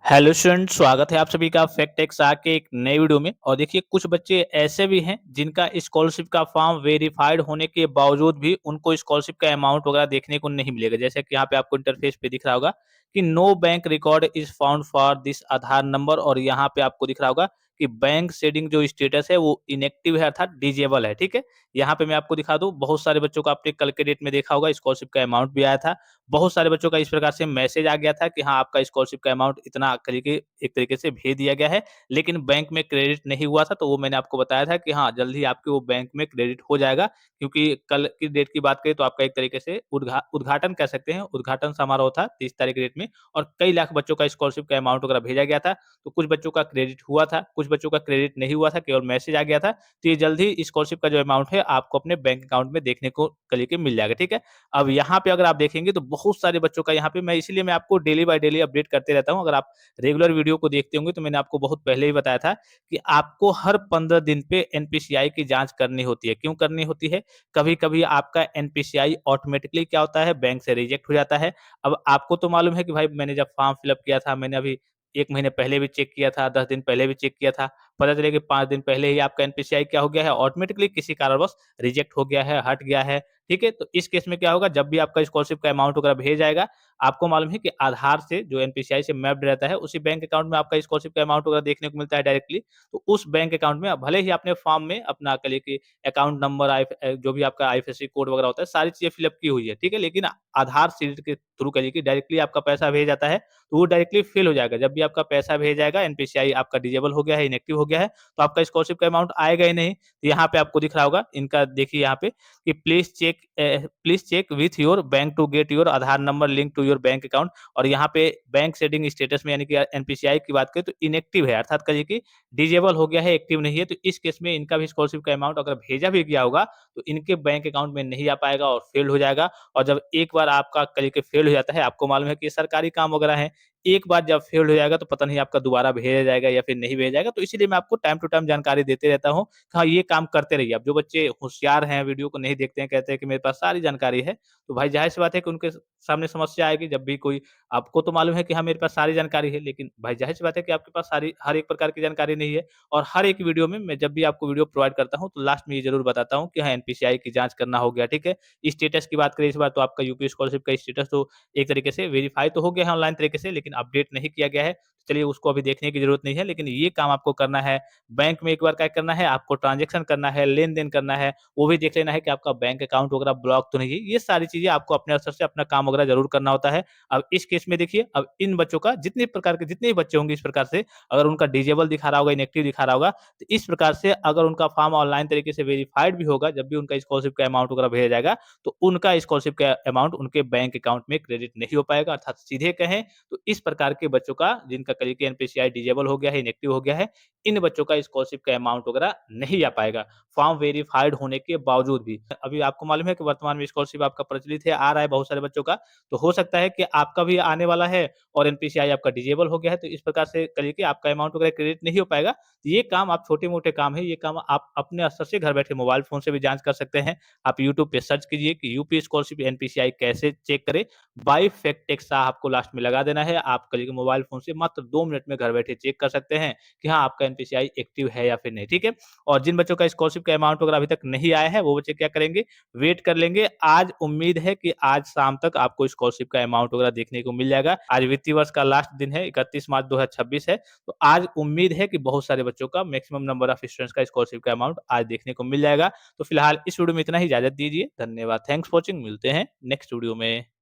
Hello student, स्वागत है आप सभी का फैक्ट एक्सा के एक नए वीडियो में। और देखिए, कुछ बच्चे ऐसे भी हैं जिनका स्कॉलरशिप का फॉर्म वेरीफाइड होने के बावजूद भी उनको स्कॉलरशिप का अमाउंट वगैरह देखने को नहीं मिलेगा। जैसे कि यहाँ पे आपको इंटरफेस पे दिख रहा होगा कि no bank record is found for this Aadhaar number, और यहाँ पे आपको दिख रहा होगा कि बैंक शेडिंग जो स्टेटस है वो इनएक्टिव है, अर्थात डिजेबल है। ठीक है, यहाँ पे मैं आपको दिखा दूं, बहुत सारे बच्चों का आपने कल के डेट में देखा होगा स्कॉलरशिप का अमाउंट भी आया था। बहुत सारे बच्चों का इस प्रकार से मैसेज आ गया था कि हाँ, आपका स्कॉलरशिप का अमाउंट इतना तरीके एक तरीके से भेज दिया गया है, लेकिन बैंक में क्रेडिट नहीं हुआ था। तो वो मैंने आपको बताया था कि हाँ, जल्द ही आपके वो बैंक में क्रेडिट हो जाएगा, क्योंकि कल की डेट की बात करें तो आपका एक तरीके से उद्घाटन कह सकते हैं, उद्घाटन समारोह था 30 तारीख की डेट में, और कई लाख बच्चों का स्कॉलरशिप का अमाउंट वगैरह भेजा गया था। तो कुछ बच्चों का क्रेडिट हुआ था, कुछ बच्चों का क्रेडिट नहीं हुआ था, केवल मैसेज आ गया था। तो ये जल्द ही स्कॉलरशिप का जो अमाउंट है आपको अपने बैंक अकाउंट में देखने को कल के मिल जाएगा। ठीक है, अब यहाँ पे अगर आप देखेंगे तो बहुत सारे बच्चों का यहाँ पे मैं इसीलिए मैं आपको डेली बाय डेली अपडेट करते रहता हूँ। अगर आप रेगुलर वीडियो को देखते होंगे तो मैंने आपको बहुत पहले ही बताया था कि आपको हर 15 दिन पे एनपीसीआई की जांच करनी होती है। क्यों करनी होती है? कभी-कभी आपका एनपीसीआई ऑटोमेटिकली क्या होता है, बैंक से रिजेक्ट हो जाता है। अब आपको तो मालूम है कि भाई मैंने जब फॉर्म फिल अप किया था, मैंने अभी 1 महीने पहले भी चेक किया था, 10 दिन पहले भी चेक किया था। पता चले कि 5 दिन पहले ही आपका एनपीसीआई क्या हो गया है, ऑटोमेटिकली किसी कारणवश रिजेक्ट हो गया है, हट गया है। ठीक है? तो इस केस में क्या होगा, जब भी आपका स्कॉलरशिप का अमाउंट वगैरह भेजा जाएगा, आपको मालूम है कि आधार से जो एनपीसीआई से मैप्ड रहता है, उसी बैंक अकाउंट में आपका स्कॉलरशिप का अमाउंट वगैरह देखने को मिलता है डायरेक्टली। तो उस बैंक अकाउंट में भले ही आपने फॉर्म में अपना कह लिए कि अकाउंट नंबर जो भी आपका आईएफएससी कोड वगैरह होता है, सारी चीज़ें फिल अप की हुई है, ठीक है? लेकिन आधार सीट के थ्रू कह लीजिए कि डायरेक्टली आपका पैसा भेजा जाता है, तो वो डायरेक्टली फिल हो जाएगा। जब भी आपका पैसा भेजा जाएगा, एनपीसीआई आपका डिसेबल हो गया है, इनएक्टिव हो गया है, तो आपका स्कॉलरशिप का अमाउंट आएगा ही नहीं। तो यहाँ पे आपको दिख रहा होगा, इनका देखिए यहाँ पे कि please check with your bank to get your Aadhaar number link to your bank account. और यहाँ पे बैंक सेटिंग स्टेटस में यानी कि एनपीसीआई की बात करें तो इनएक्टिव है, अर्थात कहिए कि डिजेबल हो गया है, एक्टिव नहीं है। तो इस केस में इनका भी स्कॉलरशिप का अमाउंट अगर भेजा भी गया होगा तो इनके बैंक अकाउंट में नहीं आ पाएगा और फेल हो जाएगा। और जब एक बार आपका कहिए कि फेल हो जाता है, आपको मालूम है कि ये सरकारी काम वगैरह है, एक बार जब फेल हो जाएगा तो पता नहीं आपका दोबारा भेजा जाएगा या फिर नहीं भेजा जाएगा। तो इसीलिए मैं आपको टाइम टू टाइम जानकारी देते रहता हूँ। हाँ, ये काम करते रहिए। अब जो बच्चे होशियार हैं, वीडियो को नहीं देखते हैं, कहते हैं कि मेरे पास सारी जानकारी है, तो भाई ज़ाहिर-सी बात है कि उनके सामने समस्या आएगी। जब भी कोई, आपको तो मालूम है कि हाँ, मेरे पास सारी जानकारी है, लेकिन भाई ज़ाहिर-सी बात है कि आपके पास सारी हर एक प्रकार की जानकारी नहीं है। और हर एक वीडियो में मैं जब भी आपको वीडियो प्रोवाइड करता हूँ, तो लास्ट में ये ज़रूर बताता हूँ कि हाँ, एनपीसीआई की जाँच करना हो गया, ठीक है? स्टेटस की बात करें इस बार, तो आपका यूपी स्कॉलरशिप का स्टेटस तो एक तरीके से वेरीफाई तो हो गया है ऑनलाइन तरीके से, लेकिन अपडेट नहीं किया गया है। चलिए, उसको अभी देखने की ज़रूरत नहीं है, लेकिन ये काम आपको करना है। बैंक में एक बार क्या करना है, आपको ट्रांज़ैक्शन करना है, लेन-देन करना है, वो भी देख लेना है कि आपका बैंक अकाउंट वगैरह ब्लॉक तो नहीं है। ये सारी चीज़ें आपको अपने स्तर से अपना काम वगैरह ज़रूर करना होता है। अब इस केस में देखिए, अब इन बच्चों का जितने प्रकार के जितने भी बच्चे होंगे इस प्रकार से, अगर उनका डिसेबल दिखा रहा होगा, इनएक्टिव दिखा रहा होगा, तो इस प्रकार से अगर उनका फॉर्म ऑनलाइन तरीके से वेरिफाइड भी होगा, जब भी उनका स्कॉलरशिप का अमाउंट वगैरह भेजा जाएगा, तो उनका स्कॉलरशिप का अमाउंट उनके बैंक अकाउंट में क्रेडिट नहीं हो पाएगा। अर्थात सीधे कहें तो इस प्रकार के बच्चों का, जिनका करिए कि एनपीसीआई डिसेबल हो गया है, इनएक्टिव हो गया है, इन बच्चों का स्कॉलरशिप का अमाउंट वगैरह नहीं आ पाएगा, फॉर्म वेरिफाइड होने के बावजूद भी। अभी आपको मालूम है कि वर्तमान में स्कॉलरशिप आपका प्रचलित है, आ रहा है बहुत सारे बच्चों का, तो हो सकता है कि आपका भी आने वाला है और एनपीसीआई आपका डिसेबल हो गया है, तो इस प्रकार से करिए कि आपका अमाउंट वगैरह क्रेडिट नहीं हो पाएगा। ये काम आप छोटे-मोटे काम है, ये काम आप अपने स्तर से घर बैठे मोबाइल फ़ोन से भी जाँच कर सकते हैं। आप यूट्यूब पे सर्च कीजिए कि यूपी स्कॉलरशिप एनपीसीआई कैसे चेक करें, बाय फैक्ट टेक्सा आपको लास्ट में लगा देना है। आप करिए कि मोबाइल फ़ोन से मात्र 2 मिनट में घर बैठे चेक कर सकते हैं कि हाँ, आपका एनपीसीआई एक्टिव है या फिर नहीं, ठीक है? और जिन बच्चों का स्कॉलरशिप का अमाउंट वगैरह अभी तक नहीं आया है, वो बच्चे क्या करेंगे, वेट कर लेंगे। आज उम्मीद है कि आज शाम तक आपको स्कॉलरशिप का अमाउंट वगैरह देखने को मिल जाएगा। आज वित्तीय वर्ष का लास्ट दिन है, 31 मार्च 2026 है, तो आज उम्मीद है कि बहुत सारे बच्चों का, मैक्सिमम नंबर ऑफ स्टूडेंट्स का स्कॉलरशिप का अमाउंट आज देखने को मिल जाएगा। तो फिलहाल इस वीडियो में इतना ही, इजाज़त दीजिए। धन्यवाद। Thanks for watching. मिलते हैं नेक्स्ट वीडियो में।